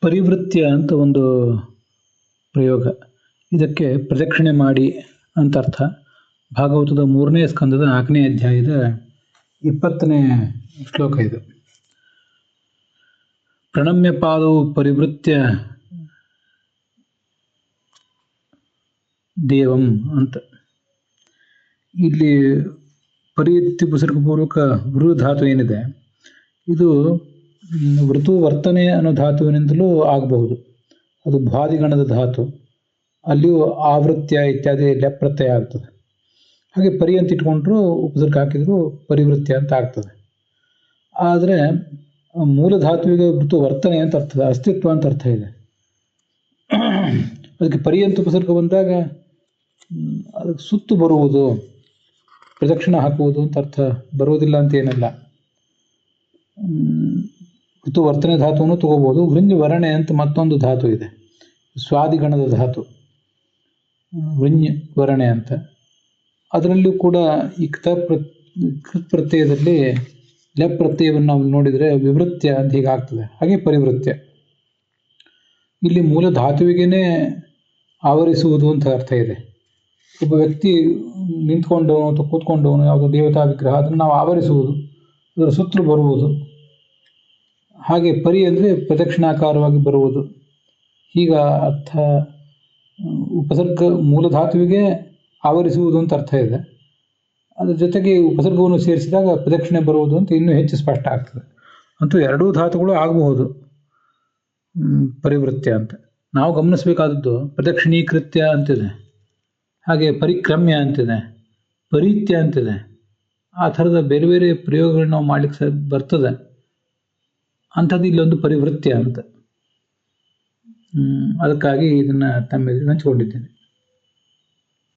ಪರಿವೃತ್ಯ ಅಂತ ಒಂದು ಪ್ರಯೋಗ. ಇದಕ್ಕೆ ಪ್ರದಕ್ಷಿಣೆ ಮಾಡಿ ಅಂತ ಅರ್ಥ. ಭಾಗವತದ 3ನೇ ಸ್ಕಂದದ 4ನೇ ಅಧ್ಯಾಯದ 20ನೇ ಶ್ಲೋಕ ಇದು. ಪ್ರಣಮ್ಯ ಪಾದವು ಪರಿವೃತ್ಯ ದೇವಂ ಅಂತ. ಇಲ್ಲಿ ಪರಿಯತ್ತಿ ಉಪಸರ್ಗಪೂರ್ವಕ ವೃ ಧಾತು ಏನಿದೆ, ಇದು ವೃತು ವರ್ತನೆ ಅನ್ನೋ ಧಾತುವಿನಿಂದಲೂ ಆಗಬಹುದು. ಅದು ಭ್ವಾದಿಗಣದ ಧಾತು, ಅಲ್ಲಿಯೂ ಆವೃತ್ಯ ಇತ್ಯಾದಿ ಲೆಪ್ರತ್ಯಯ ಆಗ್ತದೆ. ಹಾಗೆ ಪರಿ ಅಂತ ಇಟ್ಕೊಂಡ್ರು ಉಪಸರ್ಗ ಹಾಕಿದ್ರು ಪರಿವೃತ್ಯ ಅಂತ ಆಗ್ತದೆ. ಆದರೆ ಮೂಲ ಧಾತುವಿಗೆ ವೃತು ವರ್ತನೆ ಅಂತ ಅರ್ಥ, ಅಸ್ತಿತ್ವ ಅಂತ ಅರ್ಥ ಇದೆ. ಅದಕ್ಕೆ ಪರಿ ಅಂತ ಉಪಸರ್ಗ ಬಂದಾಗ ಅದಕ್ಕೆ ಸುತ್ತು ಬರುವುದು, ಪ್ರದಕ್ಷಿಣೆ ಹಾಕುವುದು ಅಂತ ಅರ್ಥ ಬರುವುದಿಲ್ಲ ಅಂತ ಏನಲ್ಲ. ಋತು ವರ್ತನೆ ಧಾತುವನ್ನು ತಗೋಬಹುದು. ವೃಂಜ ವರಣೆ ಅಂತ ಮತ್ತೊಂದು ಧಾತು ಇದೆ, ಸ್ವಾದಿಗಣದ ಧಾತು ವೃಂಜ ವರಣೆ ಅಂತ. ಅದರಲ್ಲೂ ಕೂಡ ಈ ಕೃತ್ ಪ್ರತ್ಯಯದಲ್ಲಿ ಲೆಪ್ ಪ್ರತ್ಯಯವನ್ನು ನಾವು ನೋಡಿದರೆ ವಿವೃತ್ಯ ಅಂತ ಹೀಗಾಗ್ತದೆ. ಹಾಗೆ ಪರಿವೃತ್ಯ ಇಲ್ಲಿ ಮೂಲ ಧಾತುವಿಗೇನೆ ಆವರಿಸುವುದು ಅಂತ ಅರ್ಥ ಇದೆ. ಒಬ್ಬ ವ್ಯಕ್ತಿ ನಿಂತ್ಕೊಂಡವನು ಅಥವಾ ಕೂತ್ಕೊಂಡವನು ಯಾವುದೋ ದೇವತಾ ವಿಗ್ರಹ, ಅದನ್ನು ನಾವು ಆವರಿಸುವುದು, ಅದರ ಸುತ್ತಲೂ ಬರುವುದು. ಹಾಗೆ ಪರಿ ಅಂದರೆ ಪ್ರದಕ್ಷಿಣಾಕಾರವಾಗಿ ಬರುವುದು. ಹೀಗ ಅರ್ಥ. ಉಪಸರ್ಗ ಮೂಲ ಧಾತುವಿಗೆ ಆವರಿಸುವುದು ಅಂತ ಅರ್ಥ ಇದೆ. ಅದರ ಜೊತೆಗೆ ಉಪಸರ್ಗವನ್ನು ಸೇರಿಸಿದಾಗ ಪ್ರದಕ್ಷಿಣೆ ಬರುವುದು ಅಂತ ಇನ್ನೂ ಹೆಚ್ಚು ಸ್ಪಷ್ಟ ಆಗ್ತದೆ. ಅಂತೂ ಎರಡೂ ಧಾತುಗಳು ಆಗಬಹುದು ಪರಿವೃತ್ಯ ಅಂತ. ನಾವು ಗಮನಿಸಬೇಕಾದದ್ದು ಪ್ರದಕ್ಷಿಣೀಕೃತ್ಯ ಅಂತಿದೆ, ಹಾಗೆ ಪರಿಕ್ರಮ್ಯ ಅಂತಿದೆ, ಪರಿತ್ಯ ಅಂತಿದೆ. ಆ ಥರದ ಬೇರೆ ಬೇರೆ ಪ್ರಯೋಗಗಳನ್ನ ನಾವು ಮಾಡ್ಲಿಕ್ಕೆ ಬರ್ತದೆ. ಅಂಥದ್ದು ಇಲ್ಲೊಂದು ಪರಿವೃತ್ಯ ಅಂತ. ಅದಕ್ಕಾಗಿ ಇದನ್ನು ತಮ್ಮ ಹಂಚಿಕೊಂಡಿದ್ದೇನೆ.